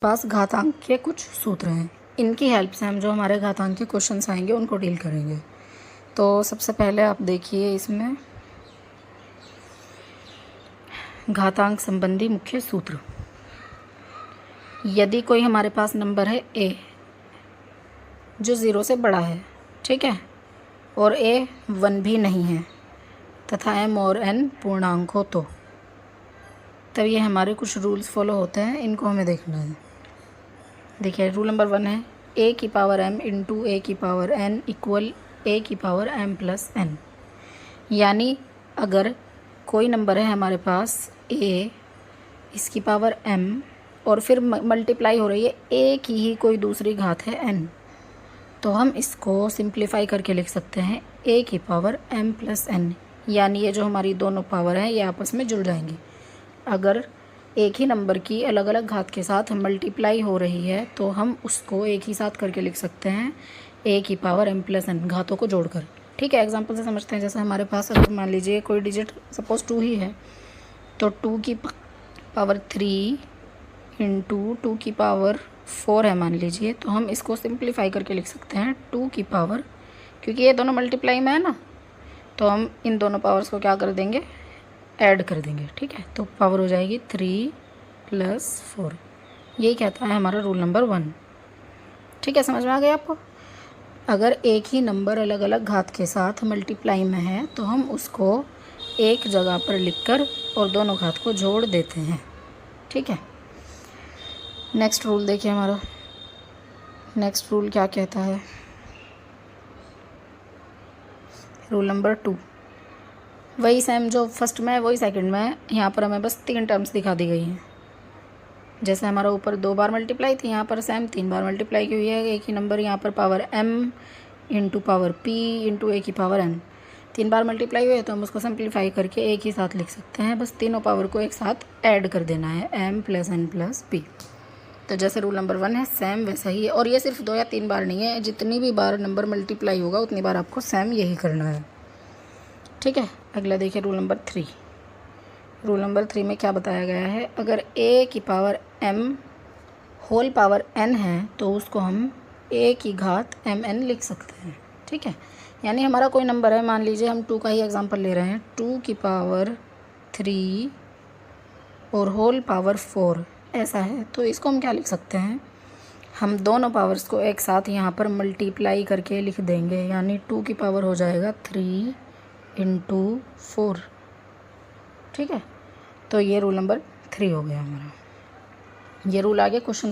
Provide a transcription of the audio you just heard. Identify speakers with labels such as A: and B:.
A: पास घातांक के कुछ सूत्र हैं, इनकी हेल्प से हम जो हमारे घातांक के क्वेश्चंस आएंगे उनको डील करेंगे। तो सबसे पहले आप देखिए इसमें घातांक संबंधी मुख्य सूत्र। यदि कोई हमारे पास नंबर है a जो 0 से बड़ा है, ठीक है, और a 1 भी नहीं है तथा m और n पूर्णांक हो तो तब ये हमारे कुछ रूल्स फॉलो होते हैं, इनको हमें देखना है। देखिए रूल नंबर 1 है a की पावर m इंटू a की पावर n इक्वल a की पावर m प्लस n। यानी अगर कोई नंबर है हमारे पास a, इसकी पावर m और फिर मल्टीप्लाई हो रही है a की ही कोई दूसरी घात है n, तो हम इसको सिंप्लीफाई करके लिख सकते हैं a की पावर m प्लस n। यानी ये जो हमारी दोनों पावर हैं ये आपस में जुड़ जाएंगी। अगर एक ही नंबर की अलग अलग घात के साथ मल्टीप्लाई हो रही है तो हम उसको एक ही साथ करके लिख सकते हैं a की पावर m प्लस n, घातों को जोड़कर। ठीक है, एग्जांपल से समझते हैं। जैसे हमारे पास अगर मान लीजिए कोई डिजिट सपोज 2 ही है, तो 2 की पावर 3 इंटू 2 की पावर 4 है मान लीजिए, तो हम इसको सिंप्लीफाई करके लिख सकते हैं 2 की पावर, क्योंकि ये दोनों मल्टीप्लाई में है ना, तो हम इन दोनों पावर्स को क्या कर देंगे, ऐड कर देंगे। ठीक है, तो पावर हो जाएगी 3 प्लस 4। यही कहता है हमारा रूल नंबर 1। ठीक है, समझ में आ गया आपको। अगर एक ही नंबर अलग अलग घात के साथ मल्टीप्लाई में है तो हम उसको एक जगह पर लिखकर और दोनों घात को जोड़ देते हैं। ठीक है, नेक्स्ट रूल देखिए हमारा। नेक्स्ट रूल क्या कहता है, रूल नंबर 2। वही सेम जो फर्स्ट में है वही सेकंड में है, यहाँ पर हमें बस 3 टर्म्स दिखा दी गई हैं। जैसे हमारा ऊपर 2 बार मल्टीप्लाई थी, यहाँ पर सेम 3 बार मल्टीप्लाई की हुई है। एक ही नंबर यहाँ पर power m into power p into a की पावर n 3 बार मल्टीप्लाई हुई है, तो हम उसको सिंप्लीफाई करके एक ही साथ लिख सकते हैं। बस तीनों पावर को एक साथ ऐड कर देना है, m plus n plus p। तो जैसे रूल नंबर 1 है सेम वैसा ही है, और ये सिर्फ 2 या 3 बार नहीं है, जितनी भी बार नंबर मल्टीप्लाई होगा उतनी बार आपको सेम यही करना है। ठीक है, अगला देखिए रूल नंबर 3। रूल नंबर 3 में क्या बताया गया है, अगर a की power m whole power n है तो उसको हम a की घात mn लिख सकते हैं। ठीक है, यानी हमारा कोई नंबर है, मान लीजिए हम 2 का ही एग्जांपल ले रहे हैं, 2 की पावर 3 और होल पावर 4 ऐसा है, तो इसको हम क्या लिख सकते हैं, हम दोनों पावर्स को एक साथ यहाँ पर मल्टीप्लाई करके लिख देंगे। यानी 2 की पावर हो जाएगा 3 इंटू 4। ठीक है, तो ये रूल नंबर 3 हो गया हमारा। ये रूल आगे क्वेश्चन